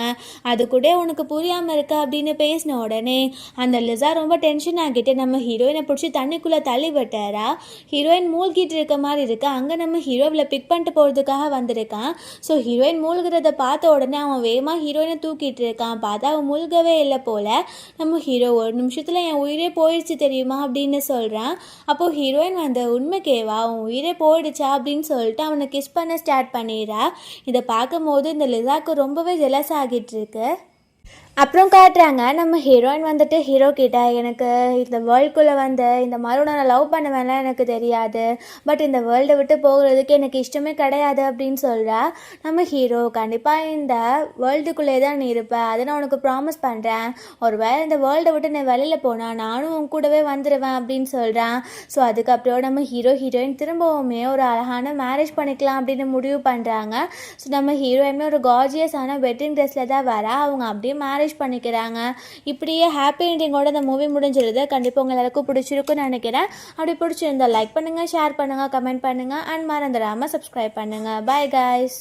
அது கூட உனக்கு புரியாமல் இருக்க இருக்க அப்படின்னு பேசின உடனே அந்த லிசா ரொம்ப டென்ஷன் ஆகிட்டு நம்ம ஹீரோயினை பிடிச்சி தண்ணிக்குள்ளே தள்ளி விட்டாரா. ஹீரோயின் மூழ்கிட்டு இருக்க மாதிரி இருக்கு. அங்கே நம்ம ஹீரோவில் பிக் பண்ணிட்டு போகிறதுக்காக வந்திருக்கான். ஸோ ஹீரோயின் மூழ்கிறத பார்த்த உடனே அவன் வேகமாக ஹீரோயினை தூக்கிட்டு இருக்கான். பார்த்தா அவன் மூழ்கவே இல்லை போல. நம்ம ஹீரோ ஒரு நிமிஷத்தில் என் உயிரே போயிடுச்சு தெரியுமா அப்படின்னு சொல்கிறான். அப்போது ஹீரோயின் வந்து உண்மைக்கேவா உன் உயிரே போயிடுச்சா அப்படின்னு சொல்லிட்டு அவனை கிஸ் பண்ண ஸ்டார்ட் பண்ணிடுறா. இதை பார்க்கும்போது இந்த லிசாக்கு ரொம்பவே ஜெலஸ் ஆகிட்டு இருக்கு. அப்புறம் காட்டுறாங்க நம்ம ஹீரோயின் வந்துட்டு ஹீரோ கிட்ட எனக்கு இந்த வேர்ல்டுக்குள்ளே வந்து இந்த மாதிரி நான் லவ் பண்ணுவேன்லாம் எனக்கு தெரியாது, பட் இந்த வேர்ல்டை விட்டு போகிறதுக்கு எனக்கு இஷ்டமே கிடையாது அப்படின்னு சொல்கிறா. நம்ம ஹீரோ கண்டிப்பாக இந்த வேர்ல்டுக்குள்ளே தான் நீ இருப்ப, அதை நான் உனக்கு ப்ராமிஸ் பண்ணுறேன், ஒரு வேளை இந்த வேர்ல்டை விட்டு நான் வெளியில் போனால் நானும் உன் கூடவே வந்துடுவேன் அப்படின்னு சொல்கிறான். ஸோ அதுக்கப்புறம் நம்ம ஹீரோயின் திரும்பவுமே ஒரு அழகான மேரேஜ் பண்ணிக்கலாம் அப்படின்னு முடிவு பண்ணுறாங்க. ஸோ நம்ம ஹீரோயுமே ஒரு கார்ஜியஸான வெட்டிங் ட்ரெஸ்ஸில் தான் வரா. அவங்க அப்படியே மேரேஜ் பண்ணிக்கிறாங்க. இப்படியே ஹாப்பி எண்டிங்கோட இந்த மூவி முடிஞ்சிருது. கண்டிப்பாக உங்க எல்லாருக்கும் பிடிச்சிருக்குன்னு நினைக்கிறேன். அப்படி பிடிச்சிருந்தா லைக் பண்ணுங்க, ஷேர் பண்ணுங்க, கமெண்ட் பண்ணுங்க அண்ட் மறந்துடாம சப்ஸ்கிரைப் பண்ணுங்க. Bye guys.